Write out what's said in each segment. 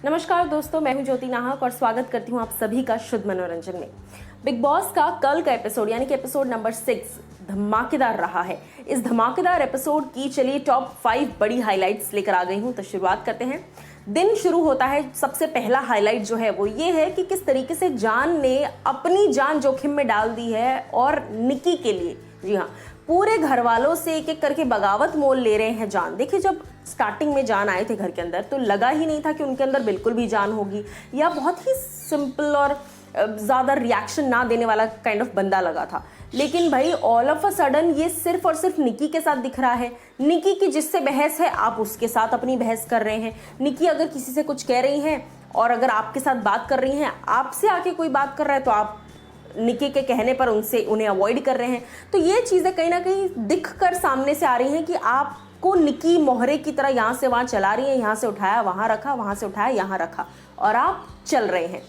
नमस्कार दोस्तों, मैं हूं ज्योति नाहक और स्वागत करती हूं आप सभी का शुद्ध मनोरंजन में। बिग बॉस का कल का एपिसोड यानी कि एपिसोड नंबर 6 धमाकेदार रहा है। इस धमाकेदार एपिसोड की चलिए टॉप 5 बड़ी हाइलाइट्स लेकर आ गई हूं, तो शुरुआत करते हैं। दिन शुरू होता है, सबसे पहला हाईलाइट जो है वो ये है कि किस तरीके से जान ने अपनी जान जोखिम में डाल दी है और निकी के लिए, जी हाँ, पूरे घर वालों से एक एक करके बगावत मोल ले रहे हैं जान। देखिए, जब स्टार्टिंग में जान आए थे घर के अंदर तो लगा ही नहीं था कि उनके अंदर बिल्कुल भी जान होगी, या बहुत ही सिंपल और ज़्यादा रिएक्शन ना देने वाला काइंड ऑफ बंदा लगा था। लेकिन भाई ऑल ऑफ अ सडन ये सिर्फ और सिर्फ निकी के साथ दिख रहा है। निकी की जिससे बहस है आप उसके साथ अपनी बहस कर रहे हैं। निकी अगर किसी से कुछ कह रही हैं और अगर आपके साथ बात कर रही हैं, आपसे आके कोई बात कर रहा है तो आप निकी के कहने पर उन्हें अवॉइड कर रहे हैं। तो ये चीज़ें कहीं ना कहीं दिख कर सामने से आ रही हैं कि आपको निकी मोहरे की तरह यहाँ से वहाँ चला रही है, यहाँ से उठाया वहाँ रखा, वहाँ से उठाया यहाँ रखा, और आप चल रहे हैं।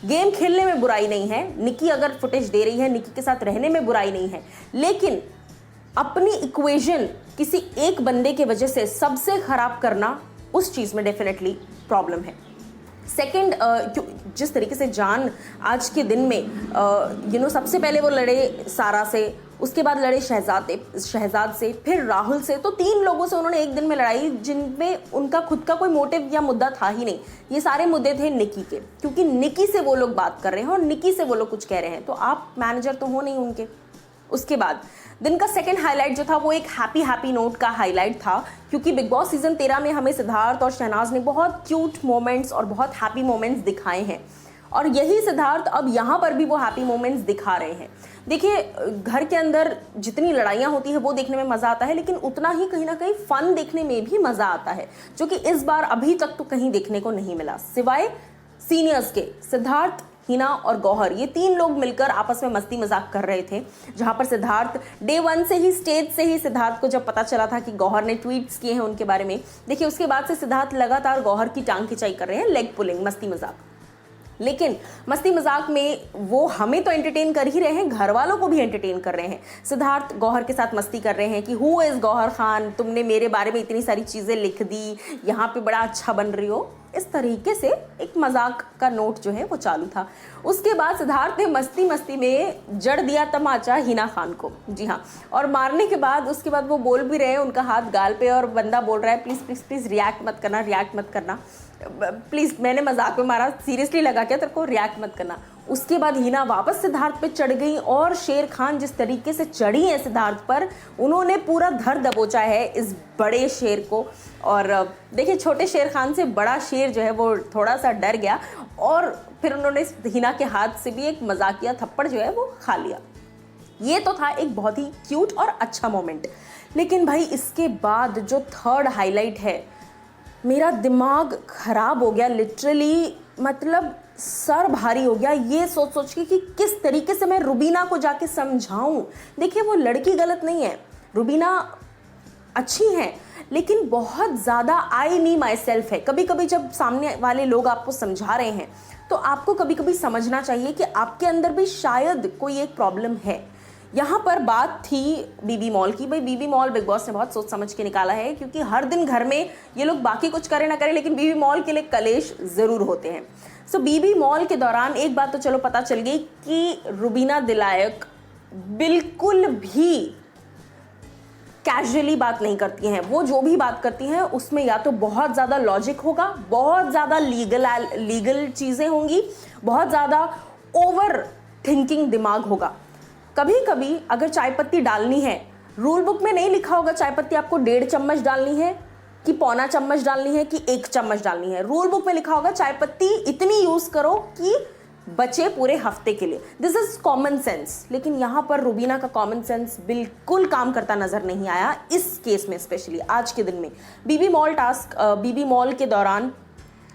गेम खेलने में बुराई नहीं है, निकी अगर फुटेज दे रही है, निकी के साथ रहने में बुराई नहीं है, लेकिन अपनी इक्वेशन किसी एक बंदे के वजह से सबसे खराब करना, उस चीज़ में डेफिनेटली प्रॉब्लम है। सेकेंड, जिस तरीके से जान आज के दिन में सबसे पहले वो लड़े सारा से, उसके बाद लड़े शहजाद से, फिर राहुल से, तो 3 लोगों से उन्होंने एक दिन में लड़ाई जिनमें उनका खुद का कोई मोटिव या मुद्दा था ही नहीं। ये सारे मुद्दे थे निकी के, क्योंकि निकी से वो लोग बात कर रहे हैं और निकी से वो लोग कुछ कह रहे हैं, तो आप मैनेजर तो हो नहीं उनके। उसके बाद दिन का सेकंड हाईलाइट जो था वो एक हैप्पी नोट का हाईलाइट था, क्योंकि बिग बॉस सीजन 13 में हमें सिद्धार्थ और शहनाज ने बहुत क्यूट मोमेंट्स और बहुत हैप्पी मोमेंट्स दिखाए हैं, और यही सिद्धार्थ अब यहाँ पर भी वो हैप्पी मोमेंट्स दिखा रहे हैं। देखिए, घर के अंदर जितनी लड़ाइयाँ होती है वो देखने में मज़ा आता है, लेकिन उतना ही कहीं ना कहीं फन देखने में भी मज़ा आता है, जो कि इस बार अभी तक तो कहीं देखने को नहीं मिला, सिवाय सीनियर्स के। सिद्धार्थ, हिना और गौहर, ये 3 लोग मिलकर आपस में मस्ती मजाक कर रहे थे, जहां पर सिद्धार्थ डे 1 से ही, स्टेज से ही सिद्धार्थ को जब पता चला था कि गौहर ने ट्वीट्स किए हैं उनके बारे में, देखिए उसके बाद से सिद्धार्थ लगातार गौहर की टांग खिंचाई कर रहे हैं, लेग पुलिंग, मस्ती मजाक। लेकिन मस्ती मजाक में वो हमें तो एंटरटेन कर ही रहे हैं, घर वालों को भी एंटरटेन कर रहे हैं। सिद्धार्थ गौहर के साथ मस्ती कर रहे हैं कि हु इज़ गौहर खान, तुमने मेरे बारे में इतनी सारी चीज़ें लिख दी, यहाँ पे बड़ा अच्छा बन रही हो, इस तरीके से एक मजाक का नोट जो है वो चालू था। उसके बाद सिद्धार्थ ने मस्ती मस्ती में जड़ दिया तमाचा हिना खान को, जी हाँ, और मारने के बाद उसके बाद वो बोल भी रहे हैं, उनका हाथ गाल पे, और बंदा बोल रहा है प्लीज़ प्लीज़ प्लीज़ रिएक्ट मत करना, रिएक्ट मत करना, प्लीज़, मैंने मजाक में मारा, सीरियसली लगा क्या तेरे को, रिएक्ट मत करना। उसके बाद हिना वापस सिद्धार्थ पे चढ़ गई, और शेर खान जिस तरीके से चढ़ी है सिद्धार्थ पर, उन्होंने पूरा धर दबोचा है इस बड़े शेर को। और देखिए, छोटे शेर खान से बड़ा शेर जो है वो थोड़ा सा डर गया, और फिर उन्होंने हिना के हाथ से भी एक मजाकिया थप्पड़ जो है वो खा लिया। ये तो था एक बहुत ही क्यूट और अच्छा मोमेंट। लेकिन भाई इसके बाद जो थर्ड हाईलाइट है, मेरा दिमाग खराब हो गया लिटरली, मतलब सर भारी हो गया ये सोच सोच के कि किस तरीके से मैं रुबीना को जाके समझाऊं। देखिए, वो लड़की गलत नहीं है, रुबीना अच्छी है, लेकिन बहुत ज़्यादा आई मी माई सेल्फ है। कभी कभी जब सामने वाले लोग आपको समझा रहे हैं तो आपको कभी कभी समझना चाहिए कि आपके अंदर भी शायद कोई एक प्रॉब्लम है। यहाँ पर बात थी बीबी मॉल की। भाई बीबी मॉल बिग बॉस ने बहुत सोच समझ के निकाला है, क्योंकि हर दिन घर में ये लोग बाकी कुछ करें ना करें, लेकिन बीबी मॉल के लिए कलेश ज़रूर होते हैं। सो बीबी मॉल के दौरान एक बात तो चलो पता चल गई कि रुबीना दिलायक बिल्कुल भी कैजुअली बात नहीं करती हैं। वो जो भी बात करती हैं उसमें या तो बहुत ज़्यादा लॉजिक होगा, बहुत ज़्यादा लीगल चीज़ें होंगी, बहुत ज़्यादा ओवर थिंकिंग दिमाग होगा। कभी कभी अगर चाय पत्ती डालनी है, रूल बुक में नहीं लिखा होगा चाय पत्ती आपको 1.5 चम्मच डालनी है कि 1.25 चम्मच डालनी है कि 1 चम्मच डालनी है। रूल बुक में लिखा होगा चाय पत्ती इतनी यूज़ करो कि बचे पूरे हफ्ते के लिए। This is common sense. लेकिन यहाँ पर रुबीना का कॉमन सेंस बिल्कुल काम करता नजर नहीं आया इस केस में, स्पेशली आज के दिन में। बीबी मॉल के दौरान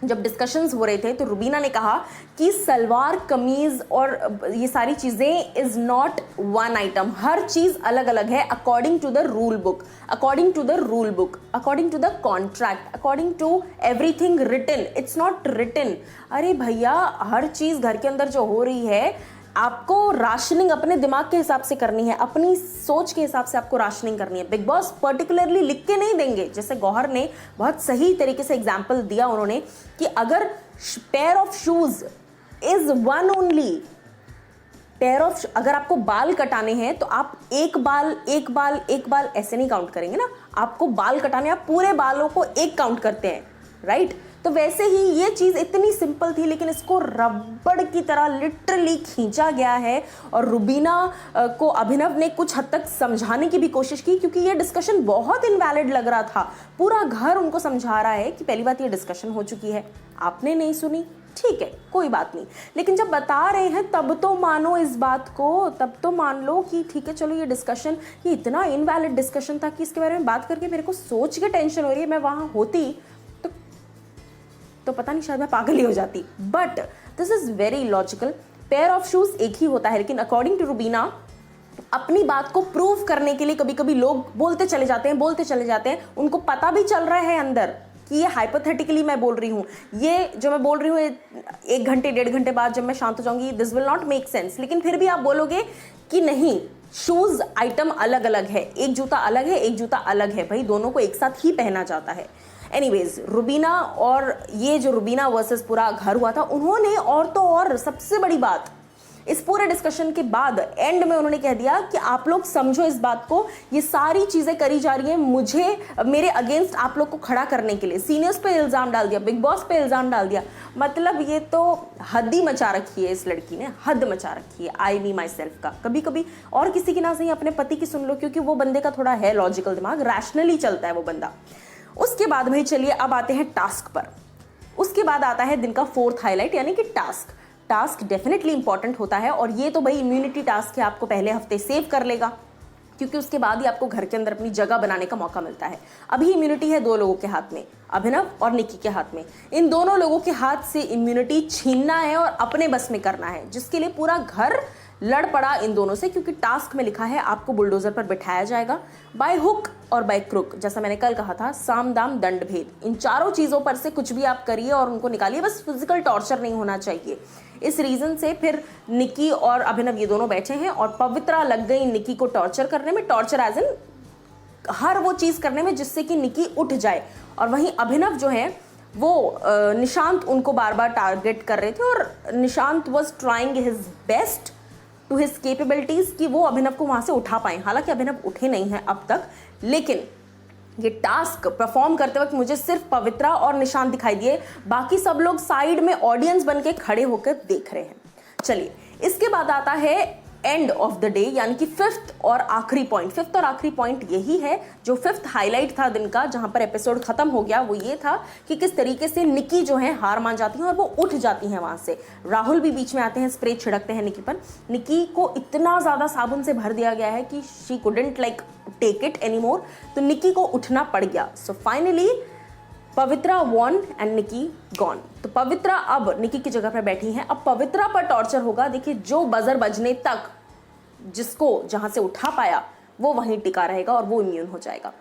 जब डिस्कशंस हो रहे थे तो रुबीना ने कहा कि सलवार कमीज और ये सारी चीज़ें इज़ नॉट वन आइटम, हर चीज़ अलग अलग है according to the rule book, according to the rule book, according to the contract, according to everything written, it's not written. अरे भैया, हर चीज़ घर के अंदर जो हो रही है आपको राशनिंग अपने दिमाग के हिसाब से करनी है, अपनी सोच के हिसाब से आपको राशनिंग करनी है। बिग बॉस पर्टिकुलरली लिख के नहीं देंगे। जैसे गौहर ने बहुत सही तरीके से एग्जाम्पल दिया उन्होंने कि अगर pair of shoes is one only. Pair of, अगर आपको बाल कटाने हैं तो आप एक बाल एक बाल एक बाल ऐसे नहीं काउंट करेंगे ना, आपको बाल कटाने, आप पूरे बालों को एक काउंट करते हैं, राइट? तो वैसे ही ये चीज इतनी सिंपल थी, लेकिन इसको रबड़ की तरह लिटरली खींचा गया है। और रुबीना को अभिनव ने कुछ हद तक समझाने की भी कोशिश की, क्योंकि ये डिस्कशन बहुत इनवैलिड लग रहा था। पूरा घर उनको समझा रहा है कि पहली बात ये डिस्कशन हो चुकी है, आपने नहीं सुनी, ठीक है कोई बात नहीं, लेकिन जब बता रहे हैं तब तो मानो इस बात को, तब तो मान लो कि ठीक है चलो ये डिस्कशन, ये इतना इनवैलिड डिस्कशन था कि इसके बारे में बात करके मेरे को सोच के टेंशन हो रही है। मैं वहां होती तो पता नहीं शायद मैं पागल ही हो जाती। But this is very logical. Pair of shoes एक ही होता है, लेकिन अकॉर्डिंग टू रुबीना अपनी बात को प्रूव करने के लिए कभी कभी लोग बोलते चले जाते हैं, उनको पता भी चल रहा है अंदर कि ये हाइपोथेटिकली मैं बोल रही हूँ, ये जो मैं बोल रही हूँ 1 घंटे 1.5 घंटे बाद जब मैं शांत हो जाऊंगी, this will not make sense. लेकिन फिर भी आप बोलोगे कि नहीं, शूज आइटम अलग अलग है, एक जूता अलग है, एक जूता अलग है, भाई दोनों को एक साथ ही पहना जाता है। एनीवेज, रुबीना और ये जो रुबीना वर्सेस पूरा घर हुआ था, उन्होंने और तो और सबसे बड़ी बात, इस पूरे डिस्कशन के बाद एंड में उन्होंने कह दिया कि आप लोग समझो इस बात को, ये सारी चीजें करी जा रही हैं मुझे, मेरे अगेंस्ट आप लोग को खड़ा करने के लिए। सीनियर्स पे इल्जाम डाल दिया, बिग बॉस पे इल्जाम डाल दिया, मतलब ये तो हद ही मचा रखी है इस लड़की ने, हद मचा रखी है। आई मी माई सेल्फ का कभी कभी, और किसी की ना सही अपने पति की सुन लो, क्योंकि वो बंदे का थोड़ा है लॉजिकल दिमाग, रैशनली चलता है वो बंदा। उसके बाद भाई चलिए अब आते हैं टास्क पर। उसके बाद आता है दिन का 4th हाईलाइट, यानी कि टास्क। टास्क डेफिनेटली इंपॉर्टेंट होता है, और ये तो भाई इम्यूनिटी टास्क है, आपको पहले हफ्ते सेव कर लेगा, क्योंकि उसके बाद ही आपको घर के अंदर अपनी जगह बनाने का मौका मिलता है। अभी इम्यूनिटी है 2 लोगों के हाथ में, अभिनव और निकी के हाथ में। इन दोनों लोगों के हाथ से इम्यूनिटी छीनना है और अपने बस में करना है, जिसके लिए पूरा घर लड़ पड़ा इन दोनों से, क्योंकि टास्क में लिखा है आपको बुलडोजर पर बिठाया जाएगा बाय हुक और बाय क्रुक। जैसा मैंने कल कहा था, साम दाम दंड भेद, इन चारों चीजों पर से कुछ भी आप करिए और उनको निकालिए, बस फिजिकल टॉर्चर नहीं होना चाहिए। इस रीजन से फिर निकी और अभिनव ये दोनों बैठे हैं, और पवित्रा लग गई निकी को टॉर्चर करने में, टॉर्चर एज इन हर वो चीज करने में जिससे कि निकी उठ जाए। और वहीं अभिनव जो है वो निशांत उनको बार बार टारगेट कर रहे थे, और Nishant was trying his best to his capabilities कि वो अभिनव को वहां से उठा पाए। हालांकि अभिनव उठे नहीं हैं अब तक, लेकिन ये टास्क परफॉर्म करते वक्त मुझे सिर्फ पवित्रा और निशांत दिखाई दिए, बाकी सब लोग साइड में ऑडियंस बन के खड़े होकर देख रहे हैं। चलिए, इसके बाद आता है एंड ऑफ द डे, यानी कि 5th और आखिरी पॉइंट यही है जो 5th हाईलाइट था दिन का, जहां पर एपिसोड खत्म हो गया। वो ये था कि किस तरीके से निकी जो है हार मान जाती हैं और वो उठ जाती हैं वहां से। राहुल भी बीच में आते हैं, स्प्रे छिड़कते हैं निकी पर। निकी को इतना ज्यादा साबुन से भर दिया गया है कि she couldn't like take it anymore, तो निकी को उठना पड़ गया। So finally Pavitra won and Nikki gone. तो पवित्रा अब निकी की जगह पर बैठी हैं। अब पवित्रा पर टॉर्चर होगा। देखिए, जो बजर बजने तक जिसको जहां से उठा पाया वो वहीं टिका रहेगा और वो इम्यून हो जाएगा।